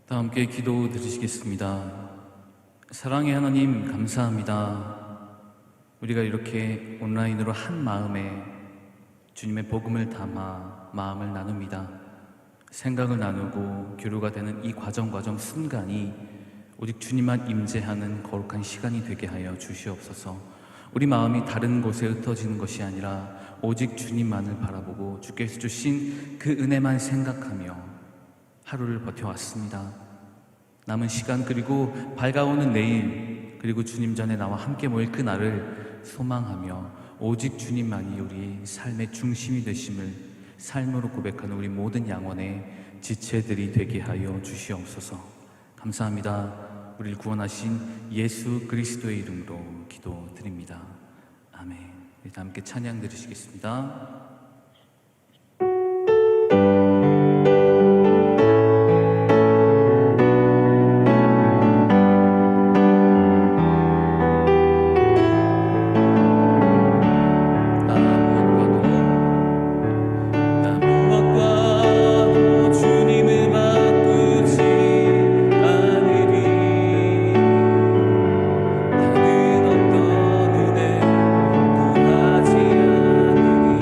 다 함께 기도 드리시겠습니다. 사랑의 하나님, 감사합니다. 우리가 이렇게 온라인으로 한 마음에 주님의 복음을 담아 마음을 나눕니다. 생각을 나누고 교류가 되는 이 과정 순간이 오직 주님만 임재하는 거룩한 시간이 되게 하여 주시옵소서. 우리 마음이 다른 곳에 흩어지는 것이 아니라 오직 주님만을 바라보고 주께서 주신 그 은혜만 생각하며 하루를 버텨왔습니다. 남은 시간 그리고 밝아오는 내일 그리고 주님 전에 나와 함께 모일 그날을 소망하며 오직 주님만이 우리 삶의 중심이 되심을 삶으로 고백하는 우리 모든 양원의 지체들이 되게 하여 주시옵소서. 감사합니다. 우리를 구원하신 예수 그리스도의 이름으로 기도드립니다. 아멘. 일단 함께 찬양 드리시겠습니다. 다른 어떤 은혜 구하지 않으리.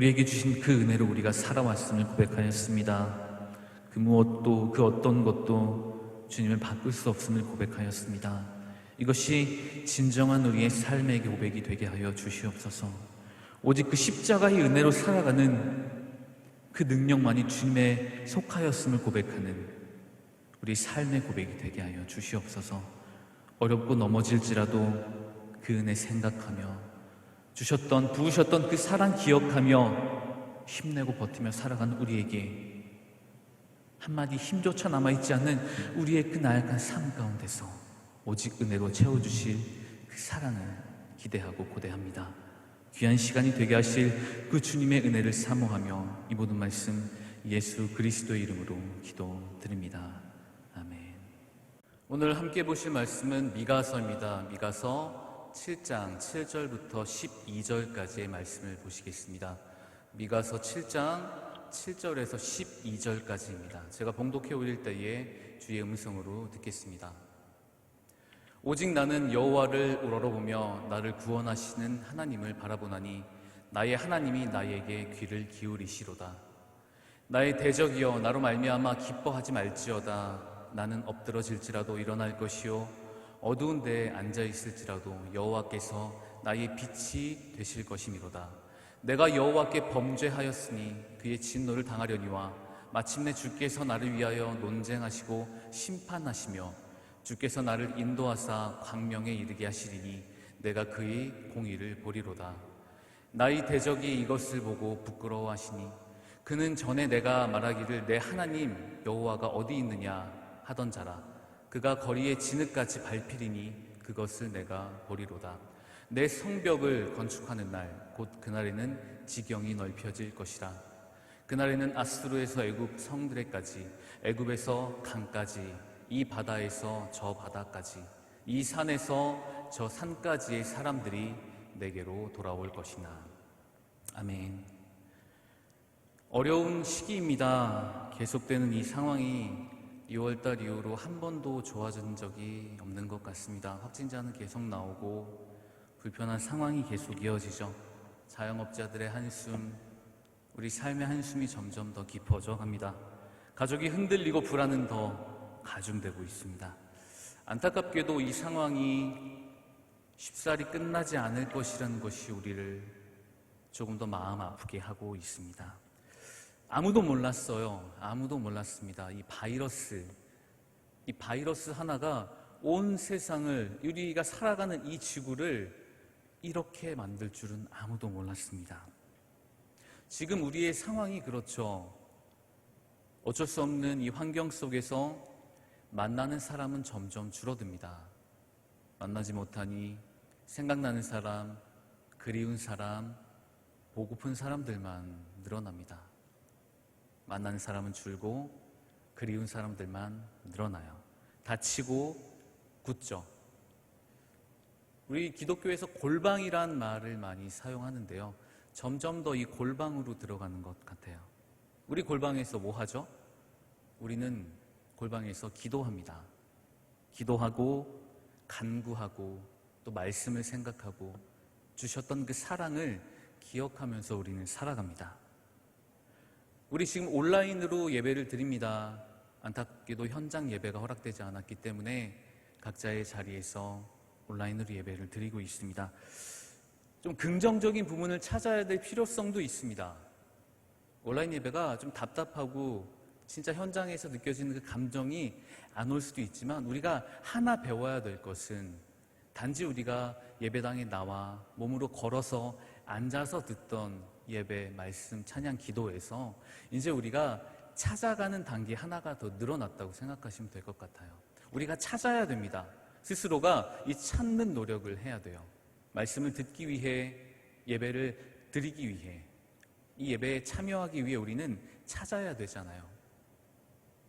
우리에게 주신 그 은혜로 우리가 살아왔음을 고백하였습니다. 그 무엇도, 그 어떤 것도 주님을 바꿀 수 없음을 고백하였습니다. 이것이 진정한 우리의 삶의 고백이 되게 하여 주시옵소서. 오직 그 십자가의 은혜로 살아가는 그 능력만이 주님에 속하였음을 고백하는 우리 삶의 고백이 되게 하여 주시옵소서. 어렵고 넘어질지라도 그 은혜 생각하며 주셨던, 부으셨던 그 사랑 기억하며 힘내고 버티며 살아가는 우리에게 한마디 힘조차 남아있지 않는 우리의 그 나약한 삶 가운데서 오직 은혜로 채워주실 그 사랑을 기대하고 고대합니다. 귀한 시간이 되게 하실 그 주님의 은혜를 사모하며 이 모든 말씀 예수 그리스도의 이름으로 기도드립니다. 아멘. 오늘 함께 보실 말씀은 미가서입니다. 미가서 7장 7절부터 12절까지의 말씀을 보시겠습니다. 미가서 7장 7절에서 12절까지입니다. 제가 봉독해 올릴 때에 주의 음성으로 듣겠습니다. 오직 나는 여호와를 우러러보며 나를 구원하시는 하나님을 바라보나니 나의 하나님이 나에게 귀를 기울이시로다. 나의 대적이여 나로 말미암아 기뻐하지 말지어다. 나는 엎드러질지라도 일어날 것이요 어두운 데에 앉아있을지라도 여호와께서 나의 빛이 되실 것이미로다. 내가 여호와께 범죄하였으니 그의 진노를 당하려니와 마침내 주께서 나를 위하여 논쟁하시고 심판하시며 주께서 나를 인도하사 광명에 이르게 하시리니 내가 그의 공의를 보리로다. 나의 대적이 이것을 보고 부끄러워하시니 그는 전에 내가 말하기를 내 하나님 여호와가 어디 있느냐 하던 자라. 그가 거리에 진흙같이 밟히리니 그것을 내가 보리로다. 내 성벽을 건축하는 날 곧 그날에는 지경이 넓혀질 것이라. 그날에는 아수르에서 애굽 성드레까지, 애굽에서 강까지, 이 바다에서 저 바다까지, 이 산에서 저 산까지의 사람들이 내게로 돌아올 것이나. 아멘. 어려운 시기입니다. 계속되는 이 상황이 2월달 이후로 한 번도 좋아진 적이 없는 것 같습니다. 확진자는 계속 나오고 불편한 상황이 계속 이어지죠. 자영업자들의 한숨, 우리 삶의 한숨이 점점 더 깊어져 갑니다. 가족이 흔들리고 불안은 더 가중되고 있습니다. 안타깝게도 이 상황이 쉽사리 끝나지 않을 것이라는 것이 우리를 조금 더 마음 아프게 하고 있습니다. 아무도 몰랐어요. 아무도 몰랐습니다. 이 바이러스 하나가 온 세상을, 우리가 살아가는 이 지구를 이렇게 만들 줄은 아무도 몰랐습니다. 지금 우리의 상황이 그렇죠. 어쩔 수 없는 이 환경 속에서 만나는 사람은 점점 줄어듭니다. 만나지 못하니 생각나는 사람, 그리운 사람, 보고픈 사람들만 늘어납니다. 만나는 사람은 줄고 그리운 사람들만 늘어나요. 다치고 굳죠. 우리 기독교에서 골방이란 말을 많이 사용하는데요. 점점 더 이 골방으로 들어가는 것 같아요. 우리 골방에서 뭐 하죠? 우리는 골방에서 기도합니다. 기도하고 간구하고 또 말씀을 생각하고 주셨던 그 사랑을 기억하면서 우리는 살아갑니다. 우리 지금 온라인으로 예배를 드립니다. 안타깝게도 현장 예배가 허락되지 않았기 때문에 각자의 자리에서 온라인으로 예배를 드리고 있습니다. 좀 긍정적인 부분을 찾아야 될 필요성도 있습니다. 온라인 예배가 좀 답답하고 진짜 현장에서 느껴지는 그 감정이 안 올 수도 있지만 우리가 하나 배워야 될 것은 단지 우리가 예배당에 나와 몸으로 걸어서 앉아서 듣던 예배, 말씀, 찬양, 기도에서 이제 우리가 찾아가는 단계 하나가 더 늘어났다고 생각하시면 될 것 같아요. 우리가 찾아야 됩니다. 스스로가 이 찾는 노력을 해야 돼요. 말씀을 듣기 위해, 예배를 드리기 위해, 이 예배에 참여하기 위해 우리는 찾아야 되잖아요.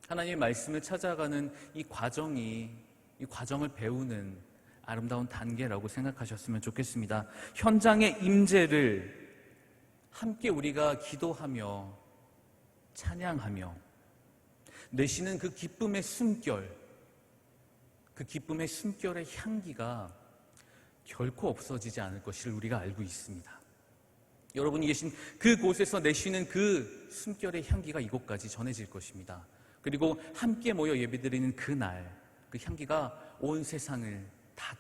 하나님의 말씀을 찾아가는 이 과정을 배우는 아름다운 단계라고 생각하셨으면 좋겠습니다. 현장의 임재를 함께 우리가 기도하며 찬양하며 내쉬는 그 기쁨의 숨결, 그 기쁨의 숨결의 향기가 결코 없어지지 않을 것을 우리가 알고 있습니다. 여러분이 계신 그곳에서 내쉬는 그 숨결의 향기가 이곳까지 전해질 것입니다. 그리고 함께 모여 예배드리는 그날 그 향기가 온 세상을 다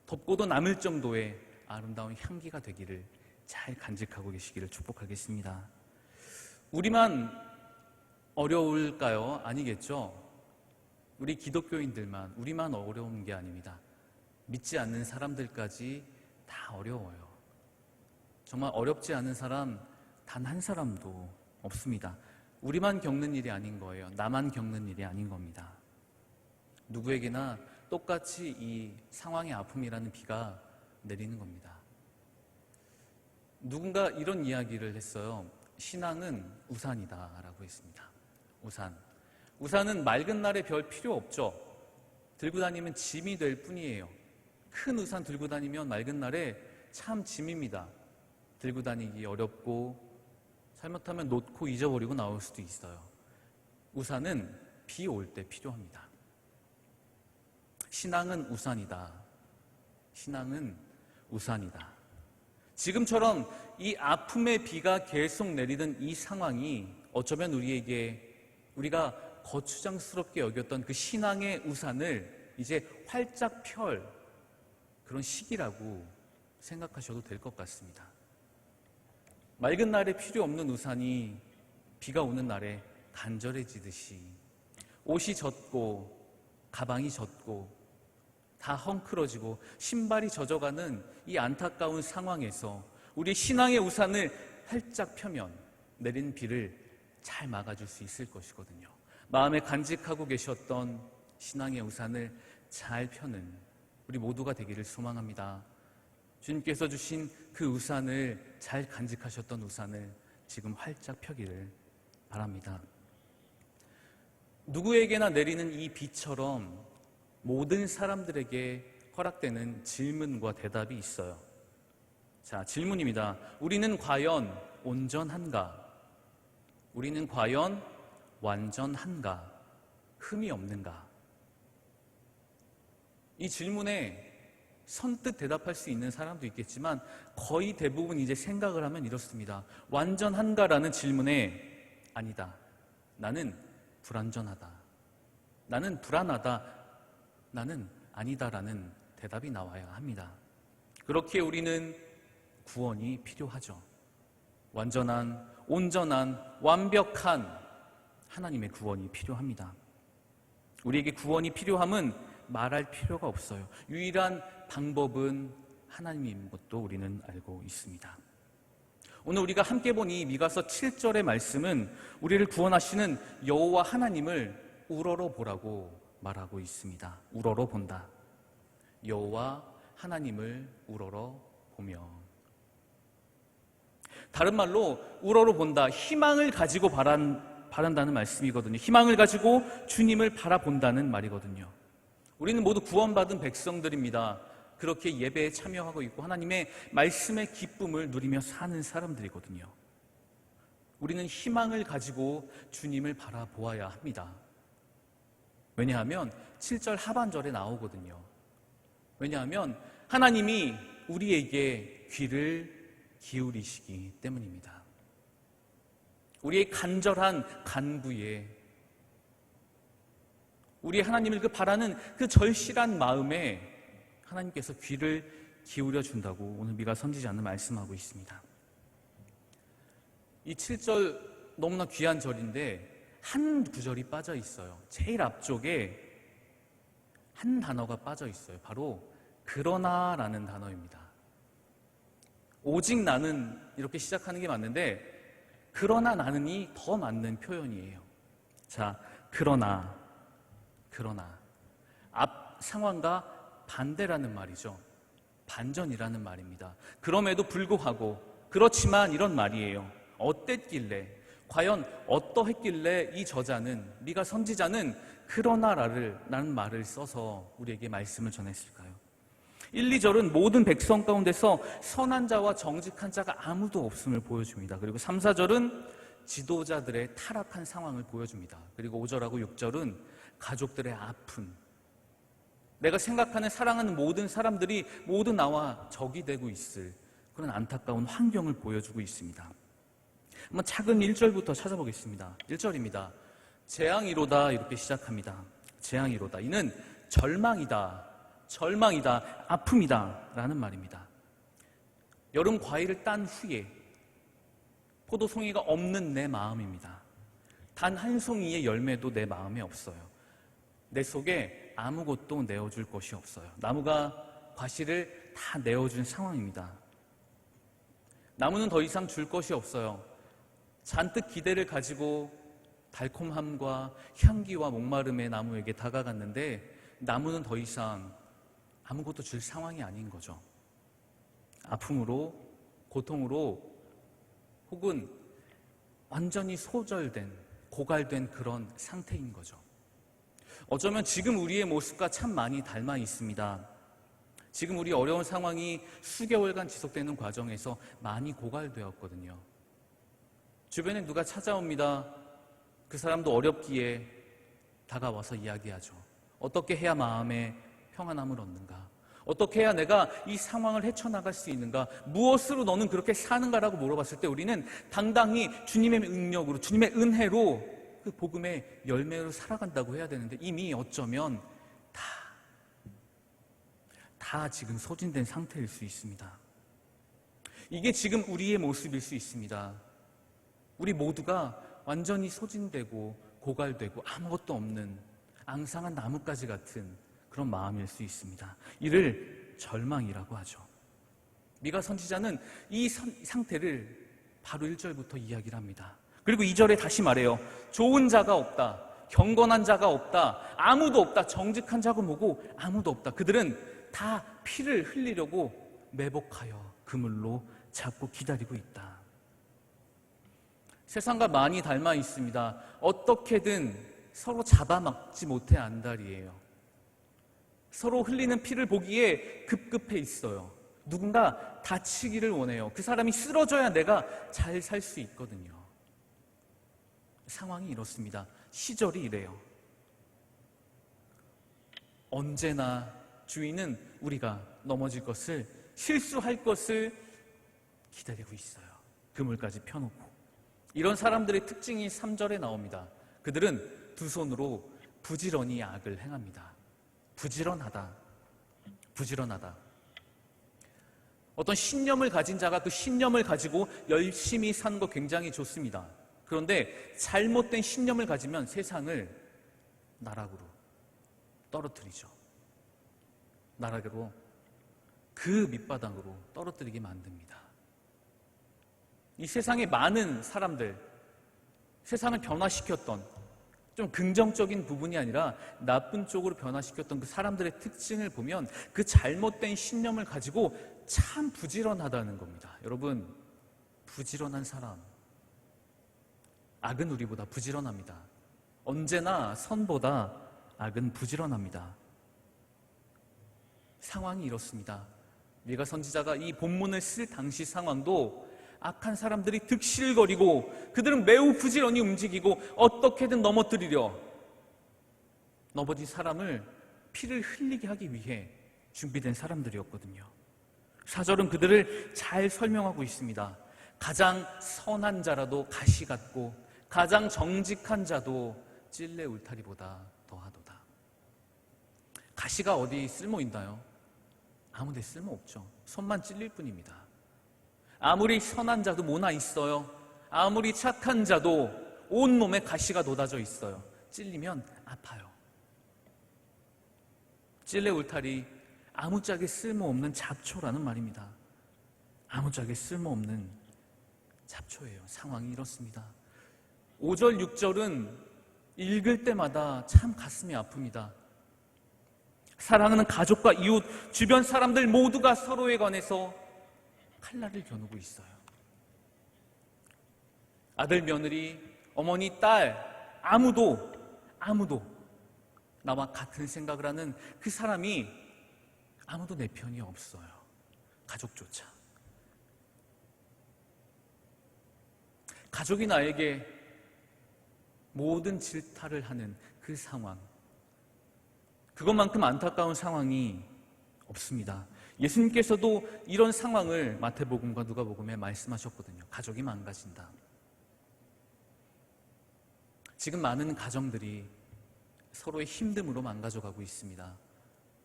덮고도 남을 정도의 아름다운 향기가 되기를 잘 간직하고 계시기를 축복하겠습니다. 우리만 어려울까요? 아니겠죠. 우리 기독교인들만, 우리만 어려운 게 아닙니다. 믿지 않는 사람들까지 다 어려워요. 정말 어렵지 않은 사람 단 한 사람도 없습니다. 우리만 겪는 일이 아닌 거예요. 나만 겪는 일이 아닌 겁니다. 누구에게나 똑같이 이 상황의 아픔이라는 비가 내리는 겁니다. 누군가 이런 이야기를 했어요. 신앙은 우산이다 라고 했습니다. 우산은 맑은 날에 별 필요 없죠. 들고 다니면 짐이 될 뿐이에요. 큰 우산 들고 다니면 맑은 날에 참 짐입니다. 들고 다니기 어렵고 잘못하면 놓고 잊어버리고 나올 수도 있어요. 우산은 비 올 때 필요합니다. 신앙은 우산이다. 신앙은 우산이다. 지금처럼 이 아픔의 비가 계속 내리던 이 상황이 어쩌면 우리가 거추장스럽게 여겼던 그 신앙의 우산을 이제 활짝 펼 그런 시기라고 생각하셔도 될 것 같습니다. 맑은 날에 필요 없는 우산이 비가 오는 날에 간절해지듯이 옷이 젖고 가방이 젖고 다 헝클어지고 신발이 젖어가는 이 안타까운 상황에서 우리 신앙의 우산을 활짝 펴면 내리는 비를 잘 막아줄 수 있을 것이거든요. 마음에 간직하고 계셨던 신앙의 우산을 잘 펴는 우리 모두가 되기를 소망합니다. 주님께서 주신 그 우산을 잘 간직하셨던 우산을 지금 활짝 펴기를 바랍니다. 누구에게나 내리는 이 비처럼 모든 사람들에게 허락되는 질문과 대답이 있어요. 자, 질문입니다. 우리는 과연 온전한가? 우리는 과연 완전한가? 흠이 없는가? 이 질문에 선뜻 대답할 수 있는 사람도 있겠지만 거의 대부분 이제 생각을 하면 이렇습니다. 완전한가라는 질문에 아니다. 나는 불완전하다. 나는 불안하다. 나는 아니다라는 대답이 나와야 합니다. 그렇게 우리는 구원이 필요하죠. 완전한, 온전한, 완벽한 하나님의 구원이 필요합니다. 우리에게 구원이 필요함은 말할 필요가 없어요. 유일한 방법은 하나님인 것도 우리는 알고 있습니다. 오늘 우리가 함께 본 이 미가서 7절의 말씀은 우리를 구원하시는 여호와 하나님을 우러러 보라고 말하고 있습니다. 우러러 본다. 여호와 하나님을 우러러 보며, 다른 말로 우러러 본다, 희망을 가지고 바란다는 말씀이거든요. 희망을 가지고 주님을 바라본다는 말이거든요. 우리는 모두 구원받은 백성들입니다. 그렇게 예배에 참여하고 있고 하나님의 말씀의 기쁨을 누리며 사는 사람들이거든요. 우리는 희망을 가지고 주님을 바라보아야 합니다. 왜냐하면 7절 하반절에 나오거든요. 왜냐하면 하나님이 우리에게 귀를 기울이시기 때문입니다. 우리의 간절한 간구에, 우리 하나님을 바라는 그 절실한 마음에 하나님께서 귀를 기울여 준다고 오늘 미가 선지자는 말씀하고 있습니다. 이 7절 너무나 귀한 절인데 한 구절이 빠져 있어요. 제일 앞쪽에 한 단어가 빠져 있어요. 바로 그러나라는 단어입니다. 오직 나는 이렇게 시작하는 게 맞는데 그러나 나는이 더 맞는 표현이에요. 자, 그러나 앞 상황과 반대라는 말이죠. 반전이라는 말입니다. 그럼에도 불구하고, 그렇지만 이런 말이에요. 어땠길래, 과연 어떠했길래 이 저자는, 미가 선지자는 그러나라는 말을 써서 우리에게 말씀을 전했을까요? 1, 2절은 모든 백성 가운데서 선한 자와 정직한 자가 아무도 없음을 보여줍니다. 그리고 3, 4절은 지도자들의 타락한 상황을 보여줍니다. 그리고 5절하고 6절은 가족들의 아픈, 내가 생각하는 사랑하는 모든 사람들이 모두 나와 적이 되고 있을 그런 안타까운 환경을 보여주고 있습니다. 한번 작은 1절부터 찾아보겠습니다. 1절입니다. 재앙이로다 이렇게 시작합니다. 재앙이로다. 이는 절망이다, 절망이다, 아픔이다 라는 말입니다. 여름 과일을 딴 후에 포도송이가 없는 내 마음입니다. 단 한 송이의 열매도 내 마음에 없어요. 내 속에 아무것도 내어줄 것이 없어요. 나무가 과실을 다 내어준 상황입니다. 나무는 더 이상 줄 것이 없어요. 잔뜩 기대를 가지고 달콤함과 향기와 목마름의 나무에게 다가갔는데 나무는 더 이상 아무것도 줄 상황이 아닌 거죠. 아픔으로, 고통으로, 혹은 완전히 소절된, 고갈된 그런 상태인 거죠. 어쩌면 지금 우리의 모습과 참 많이 닮아 있습니다. 지금 우리 어려운 상황이 수개월간 지속되는 과정에서 많이 고갈되었거든요. 주변에 누가 찾아옵니다. 그 사람도 어렵기에 다가와서 이야기하죠. 어떻게 해야 마음에 평안함을 얻는가? 어떻게 해야 내가 이 상황을 헤쳐나갈 수 있는가? 무엇으로 너는 그렇게 사는가라고 물어봤을 때 우리는 당당히 주님의 능력으로, 주님의 은혜로 그 복음의 열매로 살아간다고 해야 되는데 이미 어쩌면 다 지금 소진된 상태일 수 있습니다. 이게 지금 우리의 모습일 수 있습니다. 우리 모두가 완전히 소진되고 고갈되고 아무것도 없는 앙상한 나뭇가지 같은 그런 마음일 수 있습니다. 이를 절망이라고 하죠. 미가 선지자는 이 상태를 바로 1절부터 이야기를 합니다. 그리고 2절에 다시 말해요. 좋은 자가 없다. 경건한 자가 없다. 아무도 없다. 정직한 자가 뭐고 아무도 없다. 그들은 다 피를 흘리려고 매복하여 그물로 잡고 기다리고 있다. 세상과 많이 닮아 있습니다. 어떻게든 서로 잡아먹지 못해 안달이에요. 서로 흘리는 피를 보기에 급급해 있어요. 누군가 다치기를 원해요. 그 사람이 쓰러져야 내가 잘 살 수 있거든요. 상황이 이렇습니다. 시절이 이래요. 언제나 주인은 우리가 넘어질 것을, 실수할 것을 기다리고 있어요. 그물까지 펴놓고. 이런 사람들의 특징이 3절에 나옵니다. 그들은 두 손으로 부지런히 악을 행합니다. 부지런하다. 부지런하다. 어떤 신념을 가진 자가 그 신념을 가지고 열심히 사는 거 굉장히 좋습니다. 그런데 잘못된 신념을 가지면 세상을 나락으로 떨어뜨리죠. 나락으로, 그 밑바닥으로 떨어뜨리게 만듭니다. 이 세상에 많은 사람들, 세상을 변화시켰던, 좀 긍정적인 부분이 아니라 나쁜 쪽으로 변화시켰던 그 사람들의 특징을 보면 그 잘못된 신념을 가지고 참 부지런하다는 겁니다. 여러분, 부지런한 사람, 악은 우리보다 부지런합니다. 언제나 선보다 악은 부지런합니다. 상황이 이렇습니다. 미가 선지자가 이 본문을 쓸 당시 상황도 악한 사람들이 득실거리고 그들은 매우 부지런히 움직이고 어떻게든 넘어뜨리려 넘어진 사람을 피를 흘리게 하기 위해 준비된 사람들이었거든요. 4절은 그들을 잘 설명하고 있습니다. 가장 선한 자라도 가시 같고 가장 정직한 자도 찔레 울타리보다 더하도다. 가시가 어디 쓸모있나요? 아무 데 쓸모없죠. 손만 찔릴 뿐입니다. 아무리 선한 자도 뭐나 있어요. 아무리 착한 자도 온몸에 가시가 돋아져 있어요. 찔리면 아파요. 찔레 울타리, 아무짝에 쓸모없는 잡초라는 말입니다. 아무짝에 쓸모없는 잡초예요. 상황이 이렇습니다. 5절, 6절은 읽을 때마다 참 가슴이 아픕니다. 사랑하는 가족과 이웃, 주변 사람들 모두가 서로에 관해서 칼날을 겨누고 있어요. 아들, 며느리, 어머니, 딸, 아무도 나와 같은 생각을 하는 그 사람이 아무도 내 편이 없어요. 가족조차. 가족이 나에게 모든 질타를 하는 그 상황, 그것만큼 안타까운 상황이 없습니다. 예수님께서도 이런 상황을 마태복음과 누가복음에 말씀하셨거든요. 가족이 망가진다. 지금 많은 가정들이 서로의 힘듦으로 망가져가고 있습니다.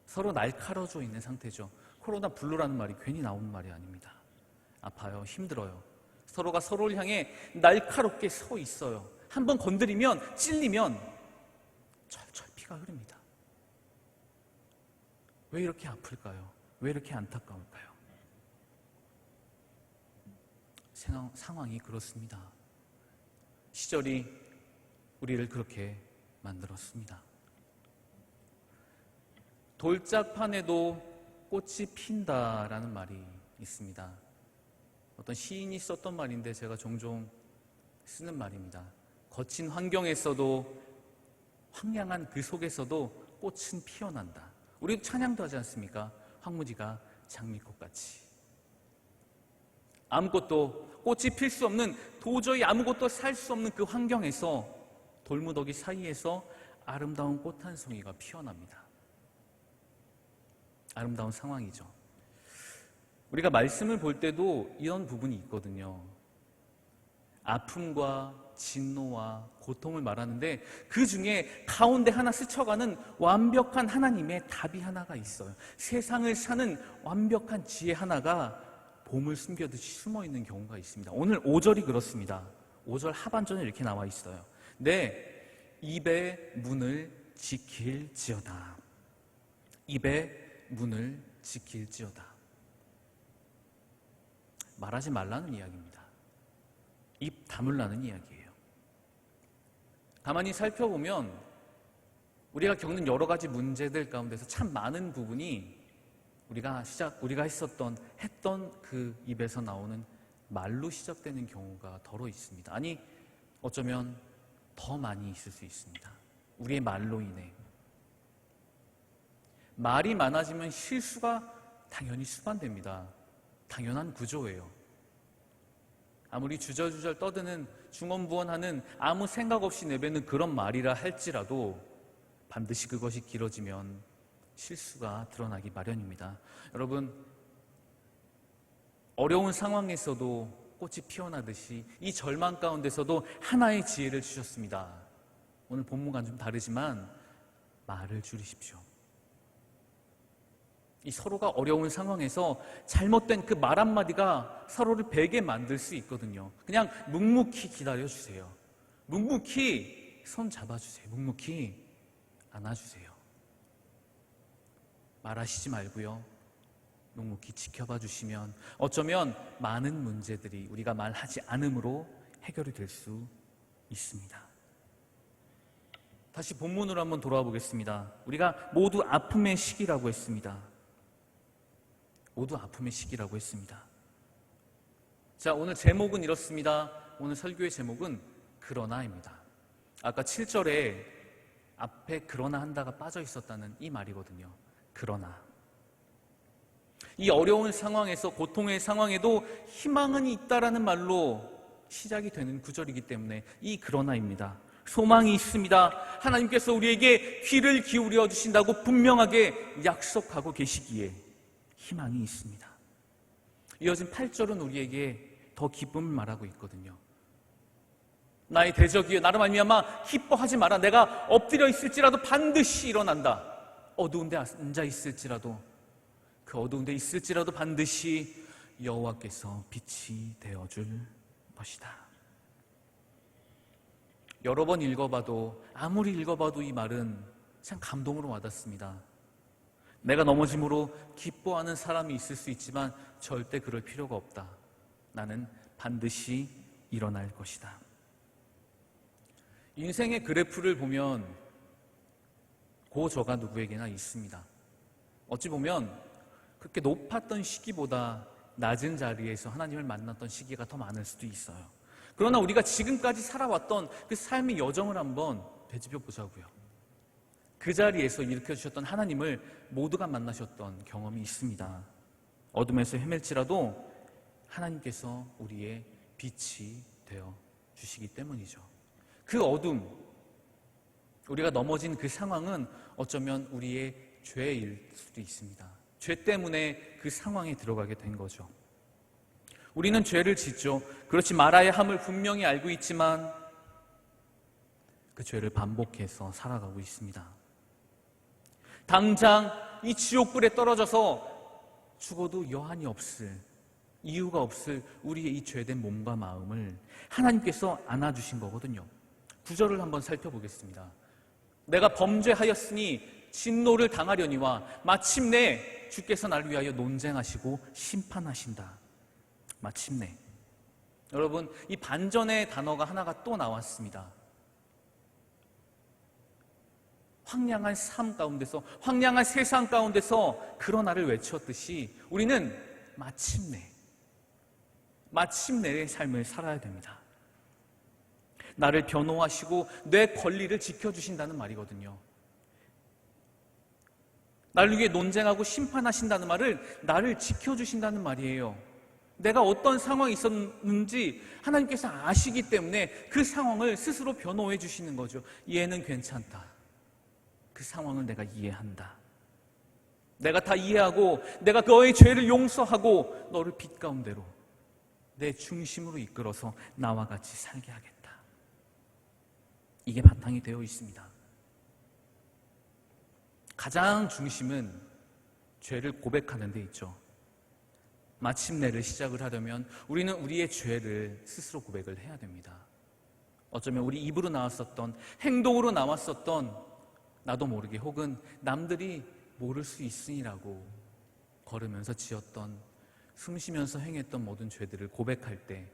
서로 날카로워져 있는 상태죠. 코로나 블루라는 말이 괜히 나오는 말이 아닙니다. 아파요. 힘들어요. 서로가 서로를 향해 날카롭게 서 있어요. 한번 건드리면, 찔리면 철철 피가 흐릅니다. 왜 이렇게 아플까요? 왜 이렇게 안타까울까요? 상황이 그렇습니다. 시절이 우리를 그렇게 만들었습니다. 돌짝판에도 꽃이 핀다라는 말이 있습니다. 어떤 시인이 썼던 말인데 제가 종종 쓰는 말입니다. 거친 환경에서도, 황량한 그 속에서도 꽃은 피어난다. 우리 찬양도 하지 않습니까? 황무지가 장미꽃같이. 아무것도, 꽃이 필 수 없는, 도저히 아무것도 살 수 없는 그 환경에서, 돌무더기 사이에서 아름다운 꽃 한 송이가 피어납니다. 아름다운 상황이죠. 우리가 말씀을 볼 때도 이런 부분이 있거든요. 아픔과 진노와 고통을 말하는데 그 중에 가운데 하나 스쳐가는 완벽한 하나님의 답이 하나가 있어요. 세상을 사는 완벽한 지혜 하나가 봄을 숨겨듯이 숨어있는 경우가 있습니다. 오늘 5절이 그렇습니다. 5절 하반전에 이렇게 나와 있어요. 내 입의 문을 지킬지어다. 입의 문을 지킬지어다. 말하지 말라는 이야기입니다. 입 다물라는 이야기예요. 가만히 살펴보면 우리가 겪는 여러 가지 문제들 가운데서 참 많은 부분이 우리가 했던 그 입에서 나오는 말로 시작되는 경우가 더러 있습니다. 아니, 어쩌면 더 많이 있을 수 있습니다. 우리의 말로 인해. 말이 많아지면 실수가 당연히 수반됩니다. 당연한 구조예요. 아무리 주절주절 떠드는, 중언부언하는, 아무 생각 없이 내뱉는 그런 말이라 할지라도 반드시 그것이 길어지면 실수가 드러나기 마련입니다. 여러분, 어려운 상황에서도 꽃이 피어나듯이 이 절망 가운데서도 하나의 지혜를 주셨습니다. 오늘 본문과는 좀 다르지만 말을 줄이십시오. 이 서로가 어려운 상황에서 잘못된 그 말 한마디가 서로를 베게 만들 수 있거든요. 그냥 묵묵히 기다려주세요. 묵묵히 손 잡아주세요. 묵묵히 안아주세요. 말하시지 말고요. 묵묵히 지켜봐 주시면 어쩌면 많은 문제들이 우리가 말하지 않음으로 해결이 될 수 있습니다. 다시 본문으로 한번 돌아와 보겠습니다. 우리가 모두 아픔의 시기라고 했습니다. 모두 아픔의 시기라고 했습니다. 자, 오늘 제목은 이렇습니다. 오늘 설교의 제목은 그러나입니다. 아까 7절에 앞에 그러나 한다가 빠져 있었다는 이 말이거든요. 그러나. 이 어려운 상황에서, 고통의 상황에도 희망은 있다라는 말로 시작이 되는 구절이기 때문에 이 그러나입니다. 소망이 있습니다. 하나님께서 우리에게 귀를 기울여 주신다고 분명하게 약속하고 계시기에 희망이 있습니다. 이어진 8절은 우리에게 더 기쁨을 말하고 있거든요. 나의 대적이여 나로 말미암아 기뻐하지 마라. 내가 엎드려 있을지라도 반드시 일어난다. 어두운 데 앉아 있을지라도, 그 어두운 데 있을지라도 반드시 여호와께서 빛이 되어줄 것이다. 여러 번 읽어봐도, 아무리 읽어봐도 이 말은 참 감동으로 와닿습니다. 내가 넘어짐으로 기뻐하는 사람이 있을 수 있지만 절대 그럴 필요가 없다. 나는 반드시 일어날 것이다. 인생의 그래프를 보면 고저가 누구에게나 있습니다. 어찌 보면 그렇게 높았던 시기보다 낮은 자리에서 하나님을 만났던 시기가 더 많을 수도 있어요. 그러나 우리가 지금까지 살아왔던 그 삶의 여정을 한번 되짚어 보자고요. 그 자리에서 일으켜주셨던 하나님을 모두가 만나셨던 경험이 있습니다. 어둠에서 헤맬지라도 하나님께서 우리의 빛이 되어 주시기 때문이죠. 그 어둠, 우리가 넘어진 그 상황은 어쩌면 우리의 죄일 수도 있습니다. 죄 때문에 그 상황에 들어가게 된 거죠. 우리는 죄를 짓죠. 그렇지 말아야 함을 분명히 알고 있지만 그 죄를 반복해서 살아가고 있습니다. 당장 이 지옥불에 떨어져서 죽어도 여한이 없을, 이유가 없을 우리의 이 죄된 몸과 마음을 하나님께서 안아주신 거거든요. 9절을 한번 살펴보겠습니다. 내가 범죄하였으니 진노를 당하려니와 마침내 주께서 나를 위하여 논쟁하시고 심판하신다. 마침내. 여러분, 이 반전의 단어가 하나가 또 나왔습니다. 황량한 삶 가운데서, 황량한 세상 가운데서 그러나를 외쳤듯이 우리는 마침내의 삶을 살아야 됩니다. 나를 변호하시고 내 권리를 지켜주신다는 말이거든요. 나를 위해 논쟁하고 심판하신다는 말을 나를 지켜주신다는 말이에요. 내가 어떤 상황이 있었는지 하나님께서 아시기 때문에 그 상황을 스스로 변호해 주시는 거죠. 얘는 괜찮다. 그 상황을 내가 이해한다. 내가 다 이해하고 내가 너의 죄를 용서하고 너를 빛 가운데로 내 중심으로 이끌어서 나와 같이 살게 하겠다. 이게 바탕이 되어 있습니다. 가장 중심은 죄를 고백하는 데 있죠. 마침내를 시작을 하려면 우리는 우리의 죄를 스스로 고백을 해야 됩니다. 어쩌면 우리 입으로 나왔었던, 행동으로 나왔었던 나도 모르게 혹은 남들이 모를 수 있으니라고 걸으면서 지었던, 숨쉬면서 행했던 모든 죄들을 고백할 때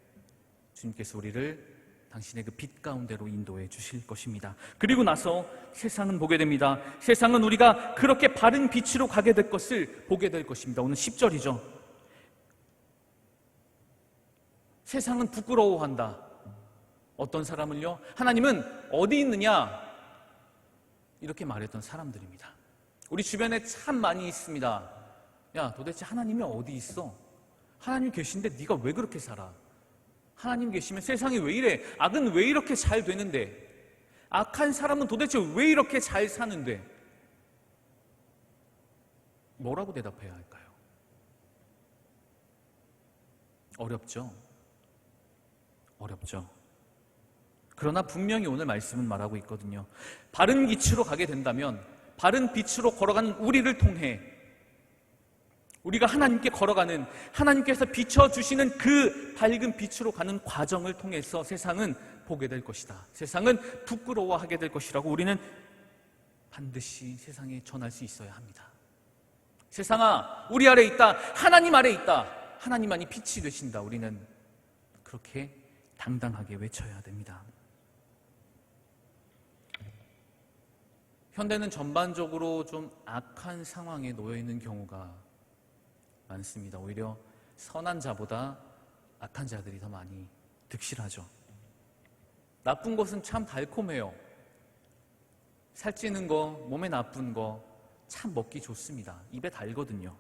주님께서 우리를 당신의 그 빛 가운데로 인도해 주실 것입니다. 그리고 나서 세상은 보게 됩니다. 세상은 우리가 그렇게 바른 빛으로 가게 될 것을 보게 될 것입니다. 오늘 10절이죠. 세상은 부끄러워한다. 어떤 사람을요? 하나님은 어디 있느냐? 이렇게 말했던 사람들입니다. 우리 주변에 참 많이 있습니다. 야, 도대체 하나님이 어디 있어? 하나님 계신데 네가 왜 그렇게 살아? 하나님 계시면 세상이 왜 이래? 악은 왜 이렇게 잘 되는데? 악한 사람은 도대체 왜 이렇게 잘 사는데? 뭐라고 대답해야 할까요? 어렵죠? 어렵죠. 그러나 분명히 오늘 말씀은 말하고 있거든요. 바른 빛으로 가게 된다면, 바른 빛으로 걸어가는 우리를 통해 우리가 하나님께 걸어가는, 하나님께서 비춰주시는 그 밝은 빛으로 가는 과정을 통해서 세상은 보게 될 것이다. 세상은 부끄러워하게 될 것이라고 우리는 반드시 세상에 전할 수 있어야 합니다. 세상아, 우리 아래 있다. 하나님 아래 있다. 하나님만이 빛이 되신다. 우리는 그렇게 당당하게 외쳐야 됩니다. 현대는 전반적으로 좀 악한 상황에 놓여 있는 경우가 많습니다. 오히려 선한 자보다 악한 자들이 더 많이 득실하죠. 나쁜 것은 참 달콤해요. 살찌는 거, 몸에 나쁜 거 참 먹기 좋습니다. 입에 달거든요.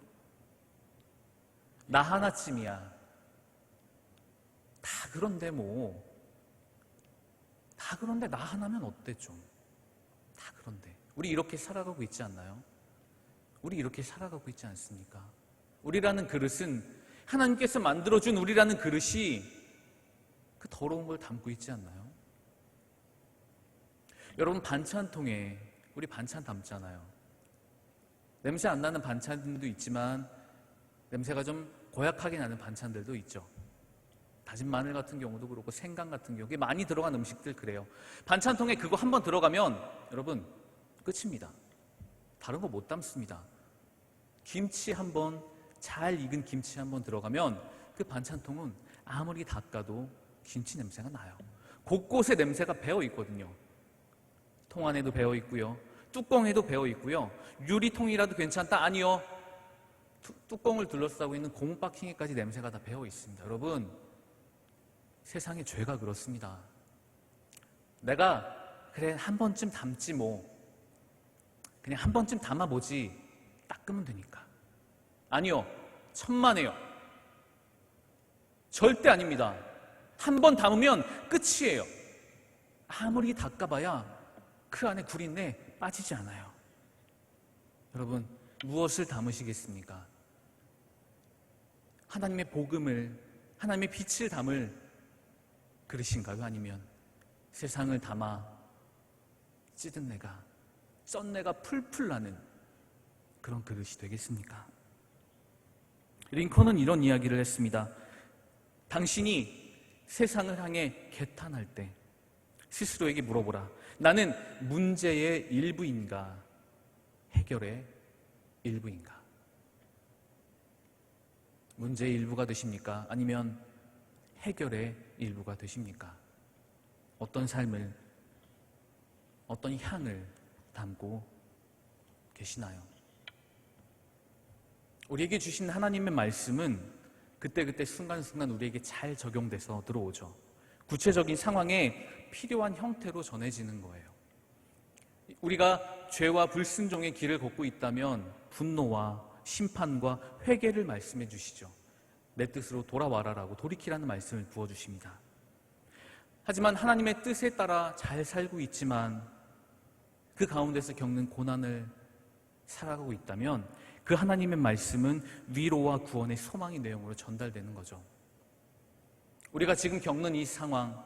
나 하나쯤이야. 다 그런데 뭐, 다 그런데 나 하나면 어때 좀. 다 그런데 우리 이렇게 살아가고 있지 않나요? 우리 이렇게 살아가고 있지 않습니까? 우리라는 그릇은, 하나님께서 만들어준 우리라는 그릇이 그 더러운 걸 담고 있지 않나요? 여러분, 반찬통에 우리 반찬 담잖아요. 냄새 안 나는 반찬들도 있지만 냄새가 좀 고약하게 나는 반찬들도 있죠. 다진 마늘 같은 경우도 그렇고 생강 같은 경우, 많이 들어간 음식들 그래요. 반찬통에 그거 한번 들어가면 여러분 끝입니다. 다른 거 못 담습니다. 김치 한번, 잘 익은 김치 한번 들어가면 그 반찬통은 아무리 닦아도 김치 냄새가 나요. 곳곳에 냄새가 배어 있거든요. 통 안에도 배어 있고요, 뚜껑에도 배어 있고요. 유리통이라도 괜찮다? 아니요. 뚜껑을 둘러싸고 있는 고무바퀴에까지 냄새가 다 배어 있습니다. 여러분, 세상의 죄가 그렇습니다. 내가 그래 한 번쯤 담지 뭐, 그냥 한 번쯤 담아보지, 닦으면 되니까. 아니요, 천만에요. 절대 아닙니다. 한 번 담으면 끝이에요. 아무리 닦아봐야 그 안에 구린내 빠지지 않아요. 여러분, 무엇을 담으시겠습니까? 하나님의 복음을, 하나님의 빛을 담을 그릇인가요? 아니면 세상을 담아 찌든 내가, 쩐내가 풀풀 나는 그런 그릇이 되겠습니까? 링컨은 이런 이야기를 했습니다. 당신이 세상을 향해 개탄할 때 스스로에게 물어보라. 나는 문제의 일부인가, 해결의 일부인가? 문제의 일부가 되십니까? 아니면 해결의 일부가 되십니까? 어떤 삶을, 어떤 향을 담고 계시나요? 우리에게 주신 하나님의 말씀은 그때그때 순간순간 우리에게 잘 적용돼서 들어오죠. 구체적인 상황에 필요한 형태로 전해지는 거예요. 우리가 죄와 불순종의 길을 걷고 있다면 분노와 심판과 회개를 말씀해 주시죠. 내 뜻으로 돌아와라라고 돌이키라는 말씀을 부어주십니다. 하지만 하나님의 뜻에 따라 잘 살고 있지만 그 가운데서 겪는 고난을 살아가고 있다면 그 하나님의 말씀은 위로와 구원의 소망의 내용으로 전달되는 거죠. 우리가 지금 겪는 이 상황,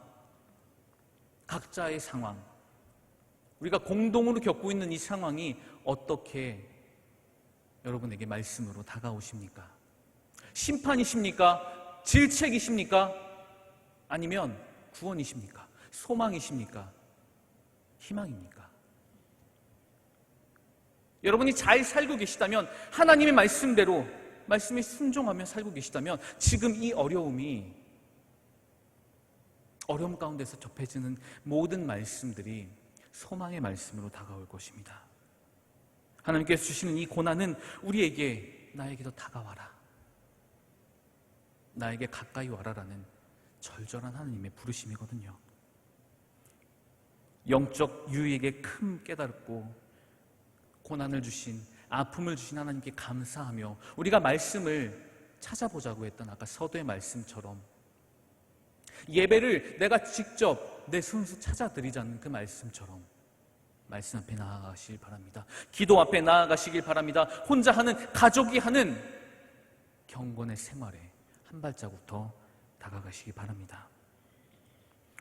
각자의 상황, 우리가 공동으로 겪고 있는 이 상황이 어떻게 여러분에게 말씀으로 다가오십니까? 심판이십니까? 질책이십니까? 아니면 구원이십니까? 소망이십니까? 희망입니까? 여러분이 잘 살고 계시다면, 하나님의 말씀대로 말씀에 순종하며 살고 계시다면 지금 이 어려움 가운데서 접해지는 모든 말씀들이 소망의 말씀으로 다가올 것입니다. 하나님께서 주시는 이 고난은 우리에게 나에게 더 다가와라, 나에게 가까이 와라라는 절절한 하나님의 부르심이거든요. 영적 유익에 큰 깨달고 고난을 주신, 아픔을 주신 하나님께 감사하며 우리가 말씀을 찾아보자고 했던 아까 서두의 말씀처럼 예배를 내가 직접 내 손수 찾아드리자는 그 말씀처럼 말씀 앞에 나아가시길 바랍니다. 기도 앞에 나아가시길 바랍니다. 혼자 하는, 가족이 하는 경건의 생활에 한 발자국 더 다가가시기 바랍니다.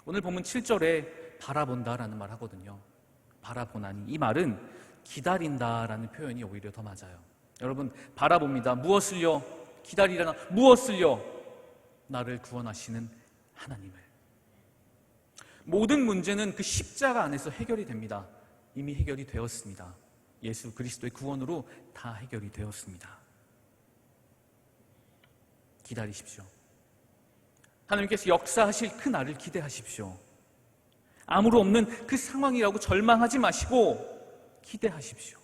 오늘 본문 7절에 바라본다라는 말 하거든요. 바라보나니, 이 말은 기다린다라는 표현이 오히려 더 맞아요. 여러분, 바라봅니다. 무엇을요? 기다리려나? 무엇을요? 나를 구원하시는 하나님을. 모든 문제는 그 십자가 안에서 해결이 됩니다. 이미 해결이 되었습니다. 예수 그리스도의 구원으로 다 해결이 되었습니다. 기다리십시오. 하나님께서 역사하실 그 날을 기대하십시오. 아무로 없는 그 상황이라고 절망하지 마시고 기대하십시오.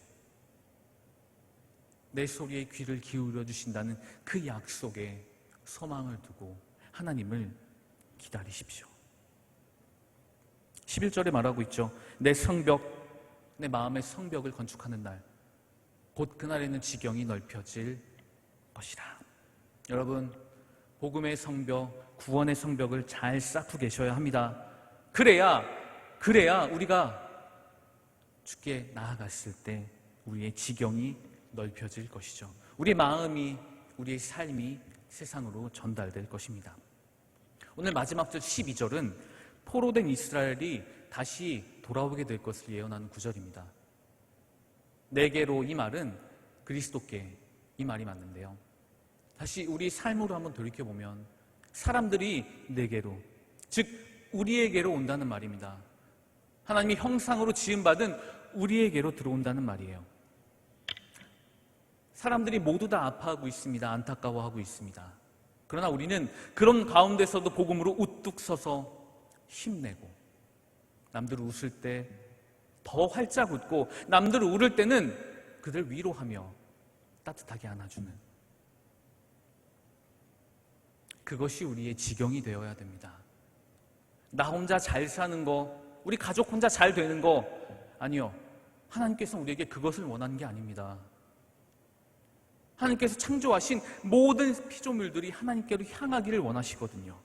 내 소리에 귀를 기울여 주신다는 그 약속에 소망을 두고 하나님을 기다리십시오. 11절에 말하고 있죠. 내 성벽, 내 마음의 성벽을 건축하는 날, 곧 그날에는 지경이 넓혀질 것이라. 여러분, 복음의 성벽, 구원의 성벽을 잘 쌓고 계셔야 합니다. 그래야 우리가 주께 나아갔을 때 우리의 지경이 넓혀질 것이죠. 우리의 마음이, 우리의 삶이 세상으로 전달될 것입니다. 오늘 마지막 절 12절은 포로된 이스라엘이 다시 돌아오게 될 것을 예언하는 구절입니다. 내게로, 이 말은 그리스도께 이 말이 맞는데요. 다시 우리 삶으로 한번 돌이켜보면 사람들이 내게로, 즉 우리에게로 온다는 말입니다. 하나님이 형상으로 지음받은 우리에게로 들어온다는 말이에요. 사람들이 모두 다 아파하고 있습니다. 안타까워하고 있습니다. 그러나 우리는 그런 가운데서도 복음으로 우뚝 서서 힘내고, 남들 웃을 때 더 활짝 웃고, 남들 울을 때는 그들 위로하며 따뜻하게 안아주는, 그것이 우리의 지경이 되어야 됩니다. 나 혼자 잘 사는 거, 우리 가족 혼자 잘 되는 거, 아니요. 하나님께서 우리에게 그것을 원하는 게 아닙니다. 하나님께서 창조하신 모든 피조물들이 하나님께로 향하기를 원하시거든요.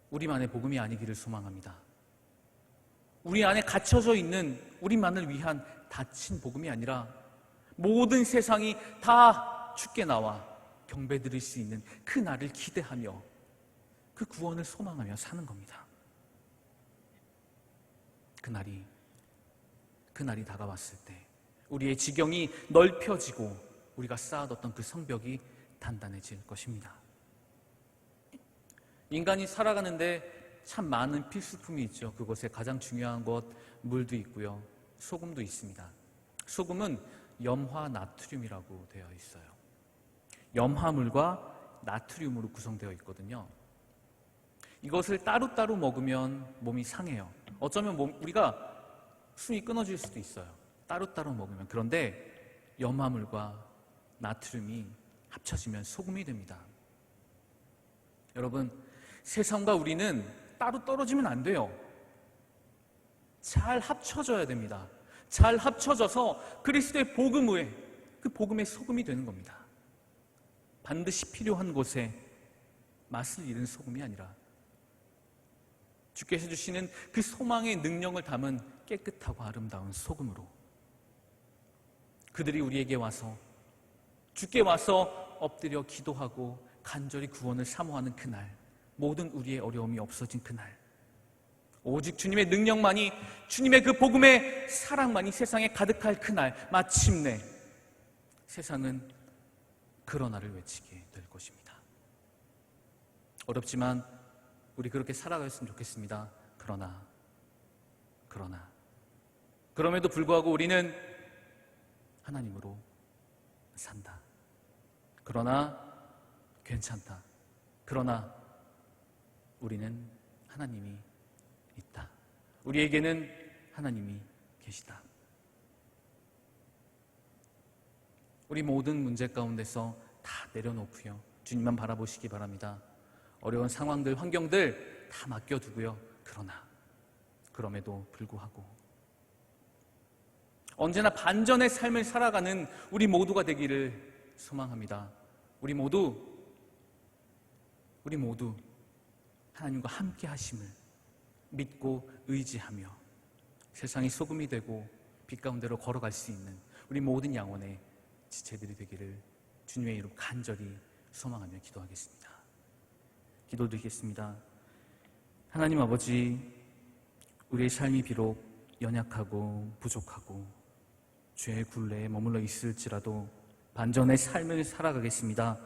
우리만의 복음이 아니기를 소망합니다. 우리 안에 갇혀져 있는 우리만을 위한 닫힌 복음이 아니라 모든 세상이 다 주께 나와 경배 드릴 수 있는 그 날을 기대하며 그 구원을 소망하며 사는 겁니다. 그날이 다가왔을 때 우리의 지경이 넓혀지고 우리가 쌓아뒀던 그 성벽이 단단해질 것입니다. 인간이 살아가는데 참 많은 필수품이 있죠. 그곳에 가장 중요한 것, 물도 있고요, 소금도 있습니다. 소금은 염화 나트륨이라고 되어 있어요. 염화물과 나트륨으로 구성되어 있거든요. 이것을 따로따로 먹으면 몸이 상해요. 어쩌면 우리가 숨이 끊어질 수도 있어요. 따로따로 먹으면. 그런데 염화물과 나트륨이 합쳐지면 소금이 됩니다. 여러분, 세상과 우리는 따로 떨어지면 안 돼요. 잘 합쳐져야 됩니다. 잘 합쳐져서 그리스도의 복음 후에 그 복음의 소금이 되는 겁니다. 반드시 필요한 곳에 맛을 잃은 소금이 아니라 주께서 주시는 그 소망의 능력을 담은 깨끗하고 아름다운 소금으로 그들이 우리에게 와서 주께 와서 엎드려 기도하고 간절히 구원을 사모하는 그날, 모든 우리의 어려움이 없어진 그날, 오직 주님의 능력만이, 주님의 그 복음의 사랑만이 세상에 가득할 그날, 마침내 세상은 그러나를 외치게 될 것입니다. 어렵지만 우리 그렇게 살아갔으면 좋겠습니다. 그럼에도 불구하고 우리는 하나님으로 산다. 그러나 괜찮다. 그러나 우리는 하나님이 있다. 우리에게는 하나님이 계시다. 우리 모든 문제 가운데서 다 내려놓고요, 주님만 바라보시기 바랍니다. 어려운 상황들, 환경들 다 맡겨두고요. 그럼에도 불구하고 언제나 반전의 삶을 살아가는 우리 모두가 되기를 소망합니다. 우리 모두 하나님과 함께 하심을 믿고 의지하며 세상의 소금이 되고 빛 가운데로 걸어갈 수 있는 우리 모든 양원의 지체들이 되기를 주님의 이름 간절히 소망하며 기도하겠습니다. 기도드리겠습니다. 하나님 아버지, 우리의 삶이 비록 연약하고 부족하고 죄의 굴레에 머물러 있을지라도 반전의 삶을 살아가겠습니다.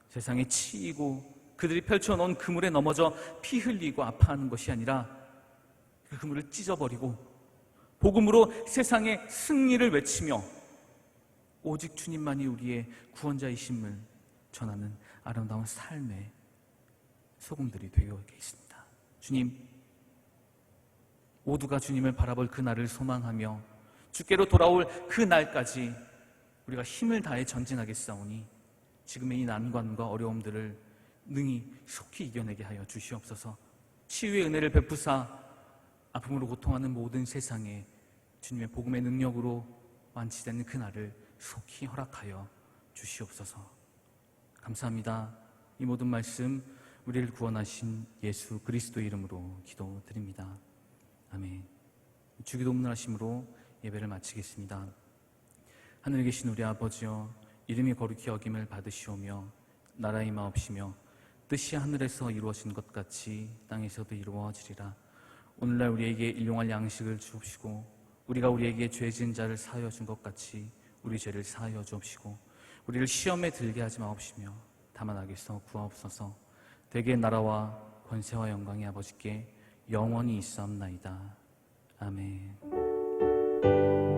세상에 치이고 그들이 펼쳐놓은 그물에 넘어져 피 흘리고 아파하는 것이 아니라 그 그물을 찢어버리고 복음으로 세상의 승리를 외치며 오직 주님만이 우리의 구원자이심을 전하는 아름다운 삶의 소금들이 되어 있습니다. 주님, 모두가 주님을 바라볼 그날을 소망하며 주께로 돌아올 그 날까지 우리가 힘을 다해 전진하겠사오니 지금의 이 난관과 어려움들을 능히 속히 이겨내게 하여 주시옵소서. 치유의 은혜를 베푸사 아픔으로 고통하는 모든 세상에 주님의 복음의 능력으로 완치되는 그날을 속히 허락하여 주시옵소서. 감사합니다. 이 모든 말씀 우리를 구원하신 예수 그리스도의 이름으로 기도드립니다. 아멘. 주기도문을 하심으로 예배를 마치겠습니다. 하늘에 계신 우리 아버지여, 이름이 거룩히 여김을 받으시오며 나라의 마옵시며 뜻이 하늘에서 이루어진 것 같이 땅에서도 이루어지리라. 오늘날 우리에게 일용할 양식을 주옵시고 우리가 우리에게 죄 지은 자를 사하여 준 것 같이 우리 죄를 사하여 주옵시고 우리를 시험에 들게 하지 마옵시며 다만 악에서 구하옵소서. 대개 나라와 권세와 영광이 아버지께 영원히 있사옵나이다. 아멘.